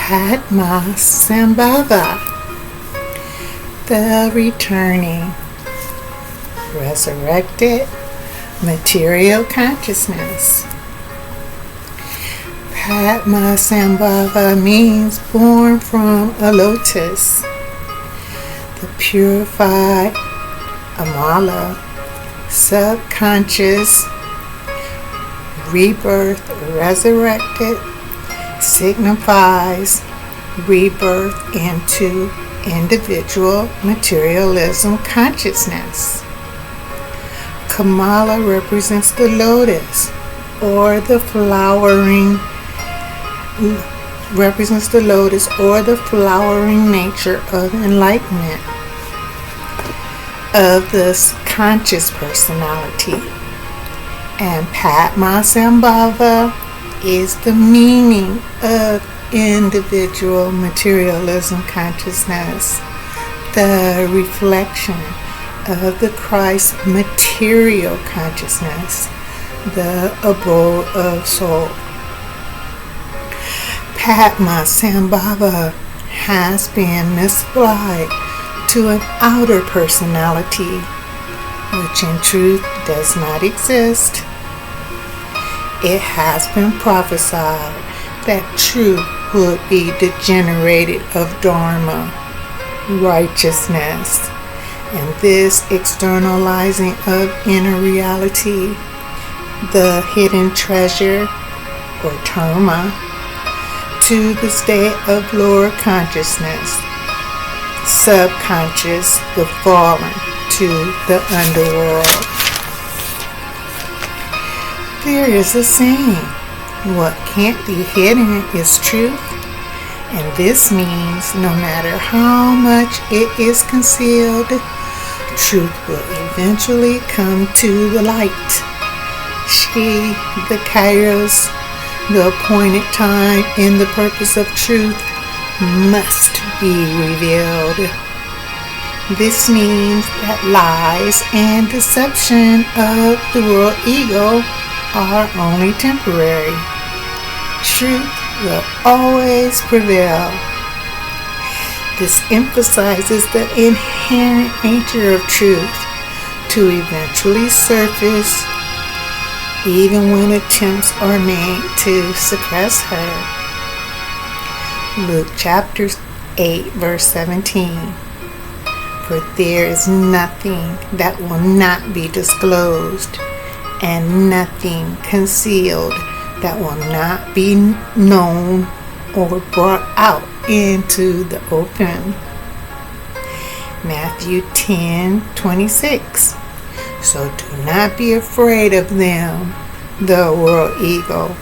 Padmasambhava, the returning, resurrected material consciousness. Padmasambhava means born from a lotus, the purified Amala, subconscious, rebirth, resurrected, signifies rebirth into individual materialism consciousness. Kamala represents the lotus, or the flowering nature of enlightenment of this conscious personality. And Padmasambhava is the meaning of individual materialism consciousness, the reflection of the Christ material consciousness, the abode of soul. Padmasambhava has been misapplied to an outer personality, which in truth does not exist. It has been prophesied that truth would be degenerated of dharma, righteousness, and this externalizing of inner reality, the hidden treasure, or dharma, to the state of lower consciousness, subconscious, the fallen, to the underworld. There is a saying, what can't be hidden is truth, and this means no matter how much it is concealed, truth will eventually come to the light. She, the Kairos, the appointed time in the purpose of truth must be revealed. This means that lies and deception of the world ego are only temporary. Truth will always prevail. This emphasizes the inherent nature of truth to eventually surface, even when attempts are made to suppress her. Luke chapter 8 verse 17. For there is nothing that will not be disclosed, and nothing concealed that will not be known or brought out into the open. Matthew 10:26. So do not be afraid of them, the world ego,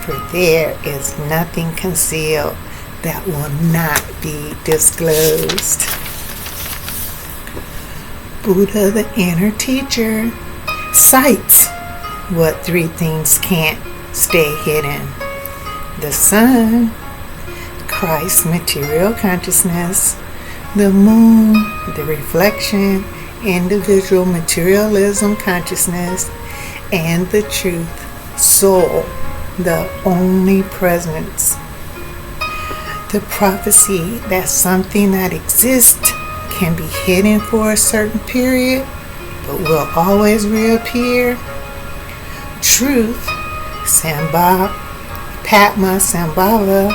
for there is nothing concealed that will not be disclosed. Buddha, the inner teacher, cites what three things can't stay hidden: the sun, Christ's material consciousness, the moon, the reflection, individual materialism consciousness, and the truth, soul, the only presence. The prophecy that something that exists can be hidden for a certain period but will always reappear. Truth, Padmasambhava,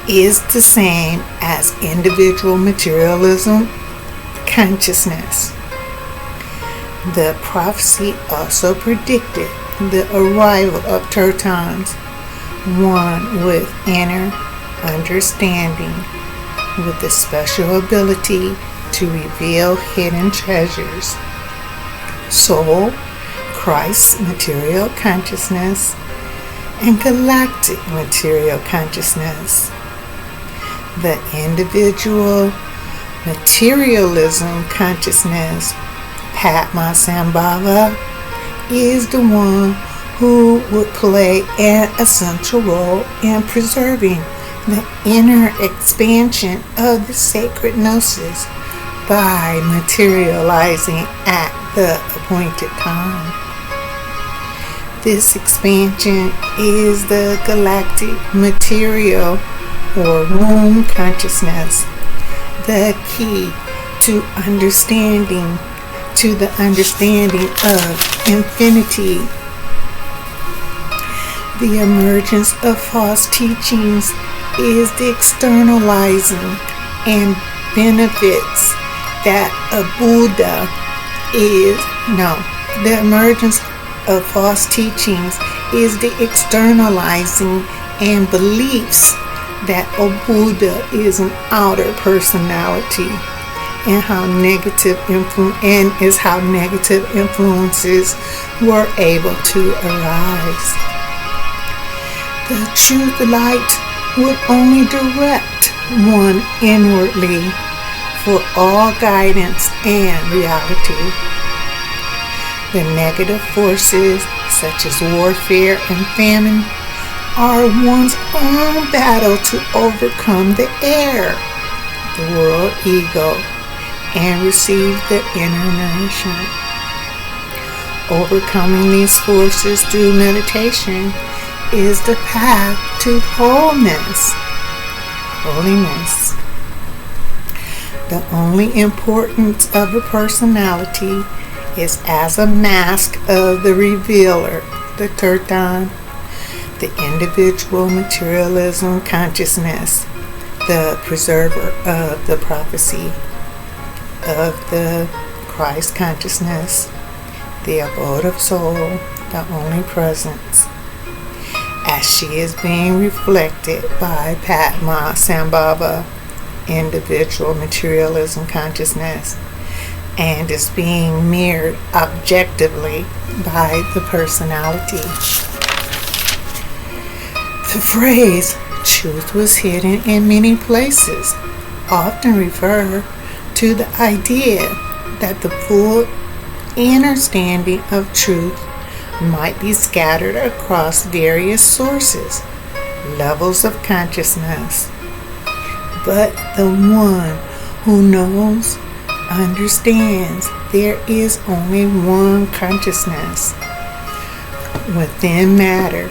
is the same as individual materialism consciousness. The prophecy also predicted the arrival of Tertons, one with inner understanding, with the special ability to reveal hidden treasures. Soul, Christ's material consciousness, and galactic material consciousness. The individual materialism consciousness, Padmasambhava, is the one who would play an essential role in preserving the inner expansion of the sacred gnosis by materializing at the appointed time. This expansion is the galactic material or womb consciousness, the key to the understanding of infinity. The emergence of false teachings is the externalizing and benefits that a Buddha is. The emergence of false teachings is the externalizing and beliefs that a Buddha is an outer personality, and how negative influences were able to arise. The truth light would only direct one inwardly for all guidance and reality. The negative forces, such as warfare and famine, are one's own battle to overcome the air, the world ego, and receive the inner nourishment. Overcoming these forces through meditation is the path to holiness. The only importance of a personality is as a mask of the revealer, the Kirtan, the individual materialism consciousness, the preserver of the prophecy of the Christ consciousness, the abode of soul, the only presence, as she is being reflected by Padmasambhava, individual materialism consciousness, and is being mirrored objectively by the personality. The phrase "truth was hidden in many places" often refer to the idea that the full understanding of truth might be scattered across various sources, levels of consciousness. But the one who knows, understands there is only one consciousness within matter,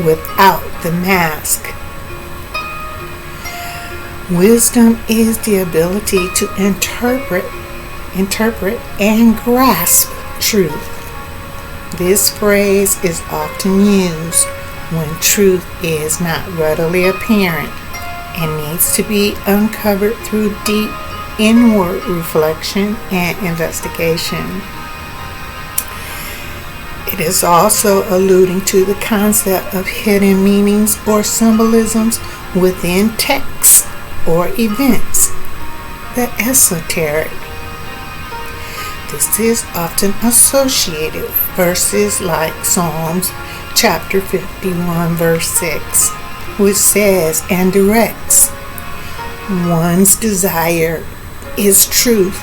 without the mask. Wisdom is the ability to interpret and grasp truth. This phrase is often used when truth is not readily apparent and needs to be uncovered through deep inward reflection and investigation. It is also alluding to the concept of hidden meanings or symbolisms within texts or events, the esoteric. This is often associated with verses like Psalms chapter 51 verse 6, which says and directs, "One's desire is truth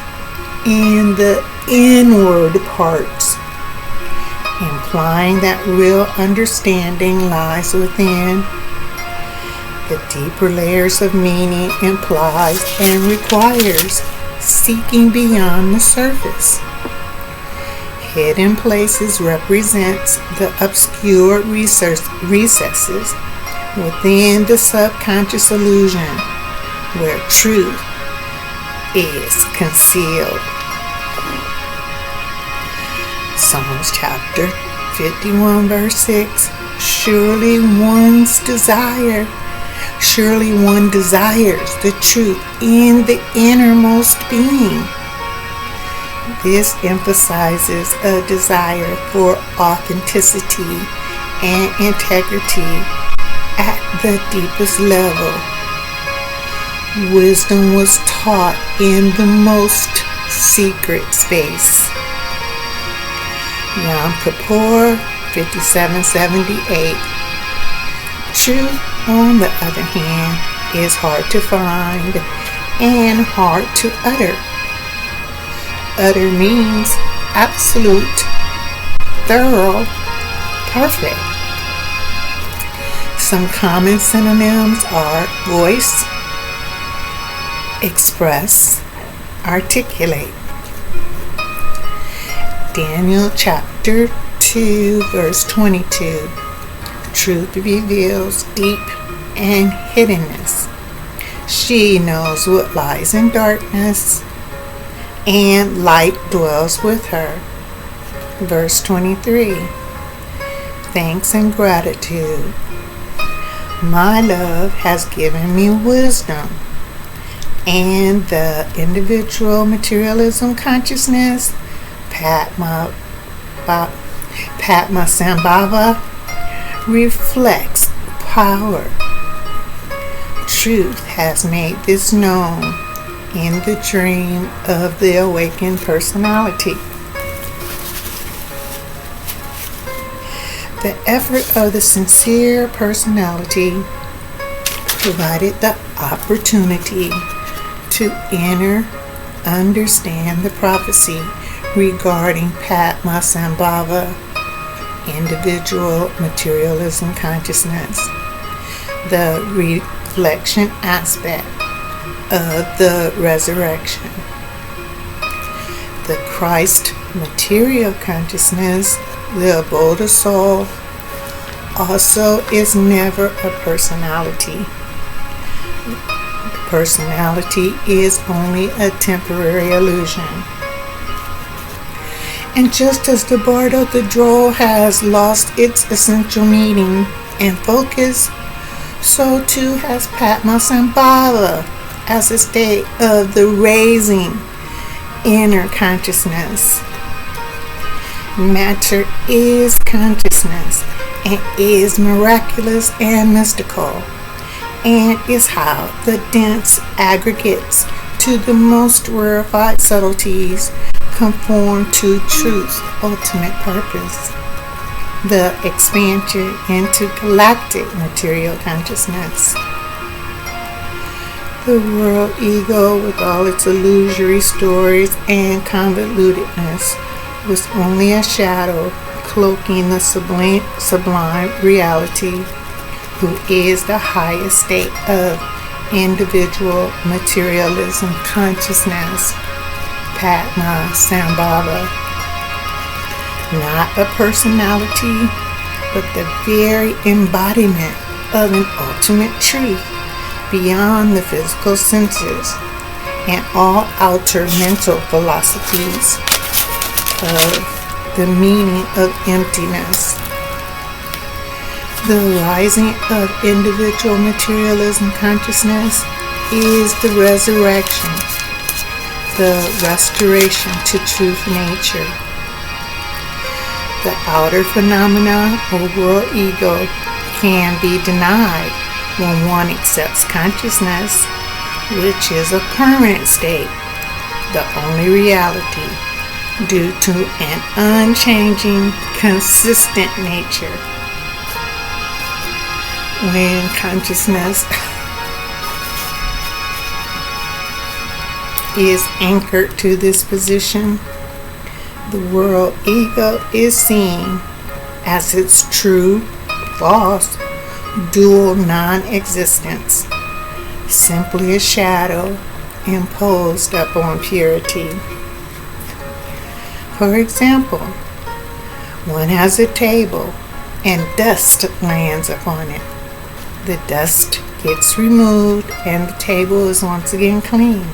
in the inward parts," implying that real understanding lies within. The deeper layers of meaning implies and requires seeking beyond the surface. Hidden places represents the obscure recesses within the subconscious illusion where truth is concealed. Psalms chapter 51 verse 6, surely one desires the truth in the innermost being. This emphasizes a desire for authenticity and integrity at the deepest level. Wisdom was taught in the most secret space. Yom Kippur 5778. Truth, on the other hand, is hard to find and hard to utter. Utter means absolute, thorough, perfect. Some common synonyms are voice, express, articulate. Daniel chapter 2 verse 22. Truth reveals deep and hiddenness. She knows what lies in darkness, and light dwells with her. Verse 23. Thanks and gratitude. My love has given me wisdom, and the individual materialism consciousness, Padmasambhava, reflects power. Truth has made this known in the dream of the awakened personality. The effort of the sincere personality provided the opportunity to understand the prophecy regarding Padmasambhava, individual materialism consciousness, the reflection aspect of the resurrection. The Christ material consciousness, the abode of soul, also is never a personality. Personality is only a temporary illusion. And just as the bardo the droll has lost its essential meaning and focus, so too has Padmasambhava as a state of the raising inner consciousness. Matter is consciousness and is miraculous and mystical, and is how the dense aggregates to the most rarefied subtleties conform to truth's ultimate purpose, the expansion into galactic material consciousness. The world ego, with all its illusory stories and convolutedness, was only a shadow cloaking the sublime reality, who is the highest state of individual materialism consciousness, Padmasambhava. Not a personality, but the very embodiment of an ultimate truth beyond the physical senses and all outer mental philosophies of the meaning of emptiness. The rising of individual materialism consciousness is the resurrection, the restoration to truth nature. The outer phenomena of world ego can be denied when one accepts consciousness, which is a permanent state, the only reality, due to an unchanging, consistent nature. When consciousness is anchored to this position, the world ego is seen as its true, false, dual non-existence, simply a shadow imposed upon purity. For example, one has a table and dust lands upon it. The dust gets removed and the table is once again clean.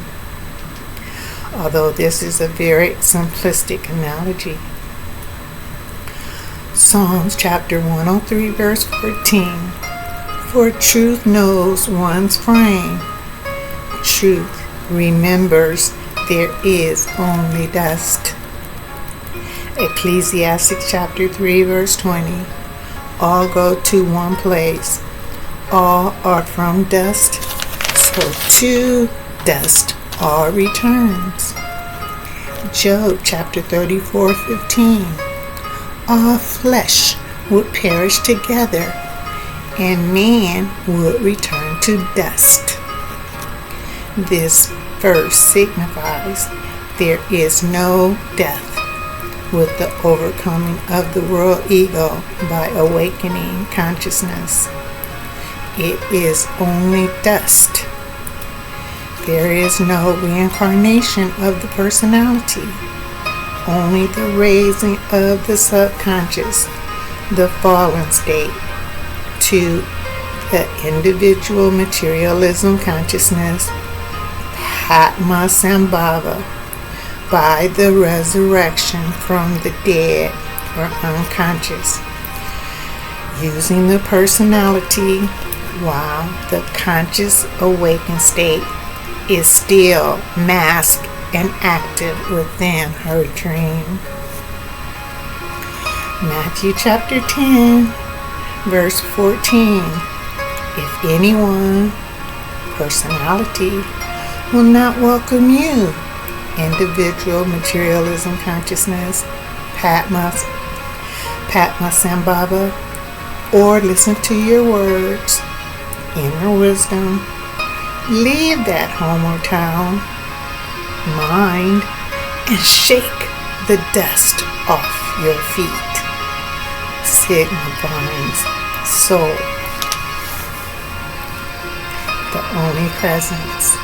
Although this is a very simplistic analogy. Psalms chapter 103 verse 14. For truth knows one's frame. Truth remembers there is only dust. Ecclesiastes chapter 3 verse 20. All go to one place. All are from dust, so to dust all returns. Job chapter 34:15. All flesh would perish together, and man would return to dust. This verse signifies there is no death with the overcoming of the world ego by awakening consciousness. It is only dust. There is no reincarnation of the personality, only the raising of the subconscious, the fallen state, to the individual materialism consciousness, Padmasambhava, by the resurrection from the dead or unconscious, using the personality while the conscious awakened state is still masked and active within her dream. Matthew chapter 10, verse 14. If anyone, personality, will not welcome you, individual materialism consciousness, Padmasambhava, or listen to your words, inner wisdom, leave that home or town, mind, and shake the dust off your feet. Signifies soul, the only presence